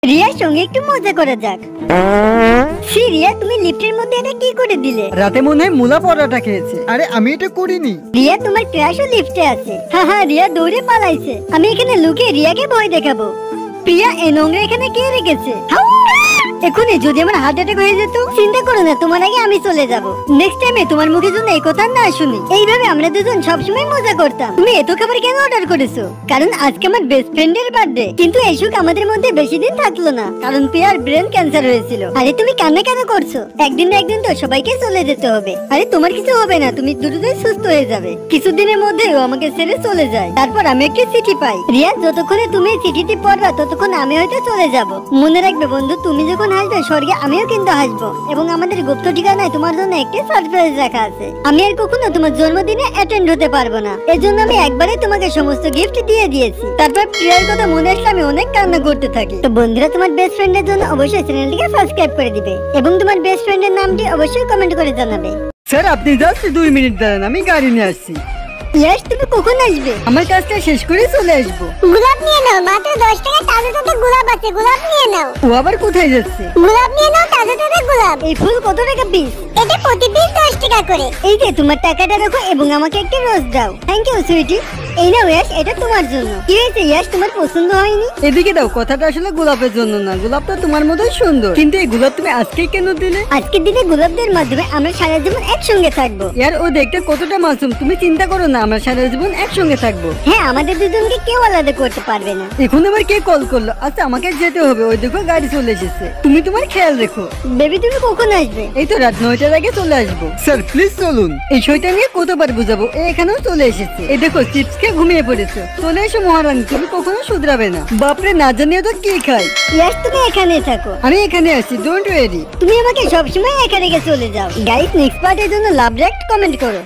রিয়ার সঙ্গে একটু মজা করা যাক। রিয়া, তুমি লিফটের মধ্যে এটা কি করে দিলে? রাতে মনে হয় মুলা পরোটা খেয়েছে। আরে আমি এটা করিনি। রিয়া, তোমার ক্রাশও লিফটে আছে। হ্যাঁ, রিয়া দৌড়ে পালাইছে। আমি এখানে লুকিয়ে রিয়াকে ভয় দেখাবো। প্রিয়া, এই নোংরা এখানে কে রেখেছে? এখনই যদি আমার হার্ট অ্যাটাক হয়ে যেত। চিন্তা করো না, তোমার আগে আমি চলে যাব। নেক্সট টাইমে তোমার মুখে যেন এই কথা না শুনি। এইভাবে আমরা দুজন সবসময় মজা করতাম। তুমি এত খাবার কেন অর্ডার করেছো? কারণ আজকে আমার বেস্ট ফ্রেন্ডের বার্থডে। কিন্তু এই সুখ আমাদের মধ্যে বেশি দিন থাকলো না, কারণ প্রিয়ার ব্রেন ক্যান্সার হয়েছিল। আরে তুমি কান্না কেন করছো? একদিন না একদিন তো সবাইকে চলে যেতে হবে। আরে তোমার কিছু হবে না, তুমি দ্রুতই সুস্থ হয়ে যাবে। কিছুদিনের মধ্যে ও আমাকে ছেড়ে চলে যায়। তারপর আমি একটি চিঠি পাই। রিয়া, যতক্ষণে তুমি চিঠিটি পড়বা ততক্ষণ আমি হয়তো চলে যাব। মনে রাখবে বন্ধু, তুমি যখন হাসবে স্বর্গে আমিও কিন্তু হাসবো। এবং আমাদের গুপ্ত ঠিকানায় তোমার জন্য একটি সারপ্রাইজ রাখা আছে। আমি আর কখনো তোমার জন্মদিনে অ্যাটেন্ড হতে পারবো না, এজন্য আমি একবারে তোমাকে সমস্ত গিফট দিয়ে দিয়েছি। তারপর প্রিয়ার কথা মনে আসলে আমি অনেক কান্না করতে থাকি। তো বন্ধুরা, তোমার বেস্ট ফ্রেন্ডের জন্য অবশ্যই চ্যানেলটিকে সাবস্ক্রাইব করে দিবে এবং তোমার বেস্ট ফ্রেন্ডের নামটি অবশ্যই কমেন্ট করে জানাবে। স্যার, আপনি জাস্ট 2 মিনিট দাঁড়ান, আমি গাড়ি নিয়ে আসছি। ইয়াস, তুমি কখন আসবে? আমার কাজটা শেষ করে চলে আসবো। গোলাপ নিয়ে নাও, মাত্র 10 টাকা তাজা তাজা গোলাপ আছে, গোলাপ নিয়ে নাও। ও আবার কোথায় যাচ্ছে? গোলাপ নিয়ে নাও, তাজা তাজা গোলাপ। এই ফুল কত টাকা পিস? এটা প্রতি পিস 10 টাকা করে। এই যে তোমার টাকাটা রাখো এবং আমাকে একটা রোজ দাও। Thank you sweetie. এই নাও ইয়াস, এটা তোমার জন্য। কি হয়েছে ইয়াস, তোমার পছন্দ হয়নি? এদিকে দাও, কথাটা আসলে গোলাপের জন্য না, গোলাপটা তোমার মতোই সুন্দর। কিন্তু এই গোলাপ তুমি আজকে কেন দিলে? আজকের দিনে গোলাপদের মাধ্যমে আমরা সারা জীবন একসঙ্গে থাকবো। ইয়ার, ও দেখতে কতটা মাসুম, তুমি চিন্তা করো না, আমরা সারা জীবন একসঙ্গে থাকবো। হ্যাঁ, আমাদের দুজনকে কেউ আলাদা করতে পারবে না। এখন আবার কে কল করলো? আচ্ছা, আমাকে যেতে হবে, ওই দেখো গাড়ি চলে এসেছে। তুমি তোমার খেয়াল রেখো। বেবি, তুমি কখন আসবে? এই তো রাত 9টার আগে চলে আসবো। স্যার প্লিজ চলুন। এই শয়তান নিয়ে কতবার বুঝাবো, এখানেও চলে এসেছে। এই দেখো চিপস খেয়ে ঘুমিয়ে পড়েছে। চলে এসো মহারানী, তুমি কখনো শুধরাবে না। বাপরে, না জানিয়ে তো কি খাই। ইয়াস, তুমি এখানে থাকো, আমি এখানে আছি, ডোন্ট ওয়ারি। তুমি আমাকে সবসময় একা রেখে চলে যাও। গাইস, নেক্সট পার্টের জন্য লাভ রিঅ্যাক্ট কমেন্ট করো।